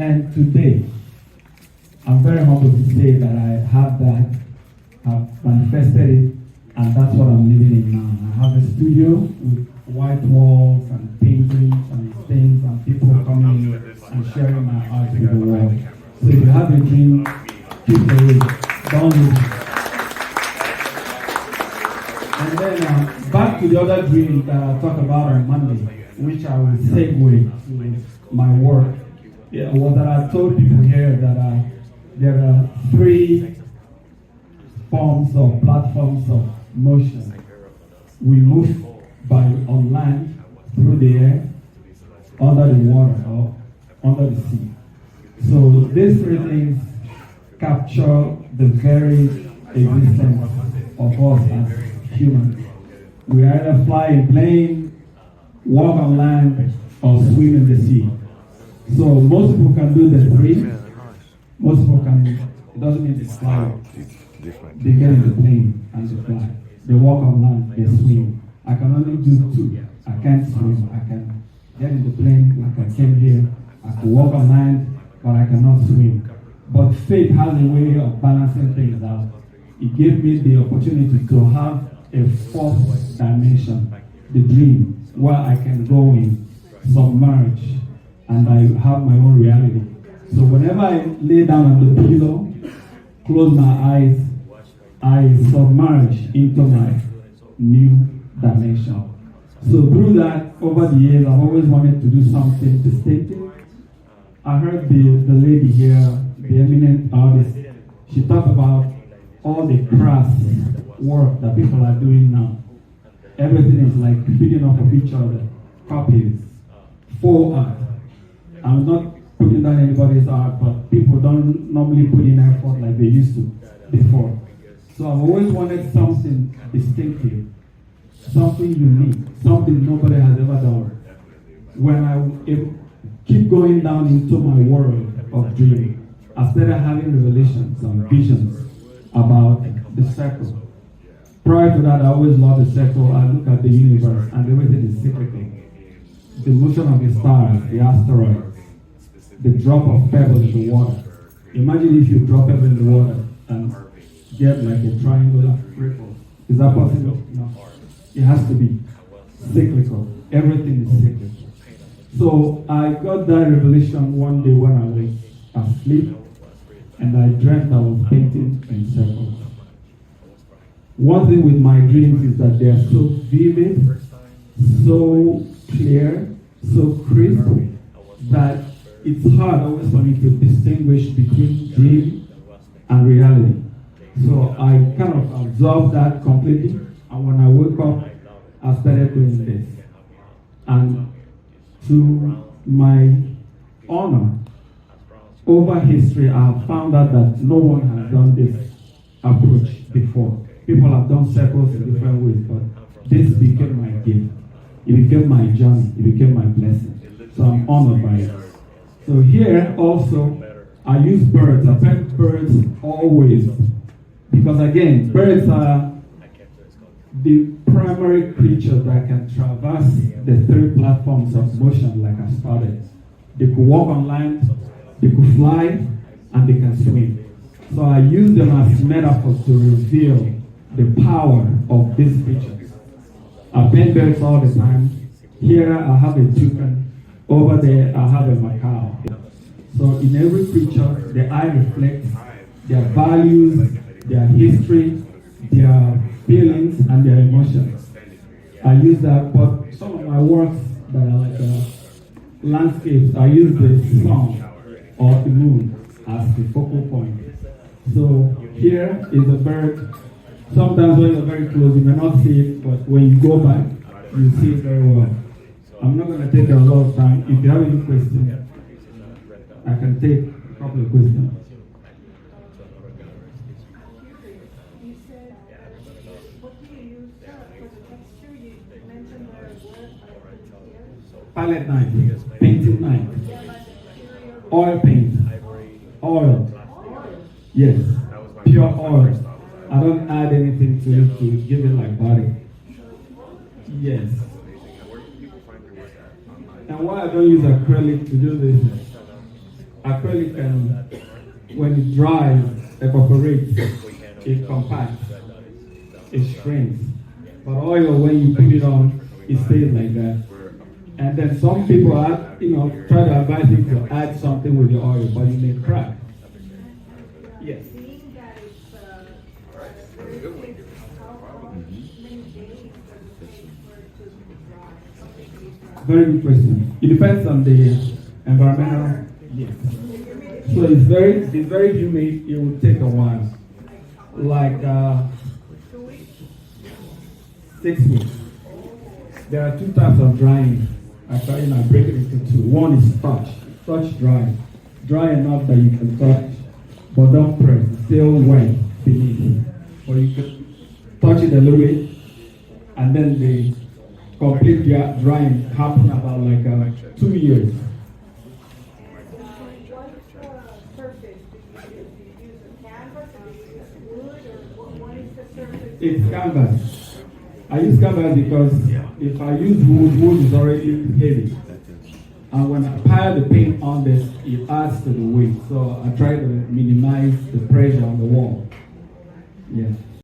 And today, I'm very humbled to say that I have that, I've manifested it, and that's what I'm living in now. I have a studio with white walls and paintings and things and people coming in and sharing my art with the world. So if you have a dream, keep it, don't lose it. And then back to the other dream that I talked about on Monday, which I will segue to my work. Yeah, was that I told people here that there are three forms or platforms of motion. We move on land, through the air, under the water, or under the sea. So these three things capture the very existence of us as humans. We either fly a plane, walk on land, or swim in the sea. So most people can do the three. Most people can, it doesn't mean they fly. They get in the plane and they fly. They walk on land, they swim. I can only do two. I can't swim. I can get in the plane like I came here. I can walk on land, but I cannot swim. But faith has a way of balancing things out. It gave me the opportunity to have a fourth dimension, the dream, where I can go in, submerge, and I have my own reality. So whenever I lay down on the pillow, close my eyes, I submerge into my new dimension. So through that, over the years, I've always wanted to do something distinctive. I heard the lady here, the eminent artist, she talked about all the crass work that people are doing now. Everything is like feeding off of each other, copies, faux art. I'm not putting down anybody's art, but people don't normally put in effort like they used to before. So I've always wanted something distinctive, something unique, something nobody has ever done. When I keep going down into my world of dreaming, I started having revelations and visions about the circle. Prior to that, I always loved the circle. I look at the universe and everything is cyclical. The motion of the stars, the asteroids, the drop of pebbles in the water. Imagine if you drop pebble in the water and get like a triangular ripple. Is that possible? No. It has to be cyclical. Everything is cyclical. So I got that revelation one day when I was asleep, and I dreamt I was painting in circles. One thing with my dreams is that they are so vivid, so clear, so crisp, that it's hard always for me to distinguish between dream and reality. So I kind of absorbed that completely, and when I woke up, I started doing this. And to my honor, over history, I have found out that no one has done this approach before. People have done circles in different ways, but this became my gift. It became my journey. It became my blessing. So I'm honored by it. So here also, I use birds. I pet birds always. Because again, birds are the primary creatures that can traverse the three platforms of motion like I started. They could walk on land, they could fly, and they can swim. So I use them as metaphors to reveal the power of these creatures. I paint birds all the time. Here I have a toucan. Over there I have a macaw. So in every creature, the eye reflects their values, their history, their feelings, and their emotions. I use that, but some of my works that are like landscapes, I use the sun or the moon as the focal point. So here is a bird. Sometimes when you're very close, you may not see it, but when you go back, you see it very well. I'm not going to take a lot of time. If you have any questions, I can take a couple of questions. You said, what do you use for the texture? You mentioned there a word, but I couldn't hear. Palette knife, painting knife, oil paint, oil. Yes, pure oil. I don't add anything to it to give it like body. Yes. And why I don't use acrylic to do this? acrylic can, when it dries, evaporates, it compacts, it shrinks. But oil, when you put it on, it stays like that. And then some people add, try to advise you to add something with the oil, but it may crack. Yes. Seeing that it's very thick, how many days does it take for it to dry? Very good question. It depends on the environmental. Yes. So it's very humid. It will take a while, like 6 weeks. There are two types of drying. I break it into two. One is touch dry enough that you can touch, but don't press. It's still wet beneath. Or you can touch it a little bit, and then the complete drying happen about like 2 years. What surface do you use a canvas, or do you use wood, or what is the surface? It's canvas. I use canvas because if I use wood is already heavy. And when I pile the paint on this, it adds to the weight. So I try to minimize the pressure on the wall. Yeah.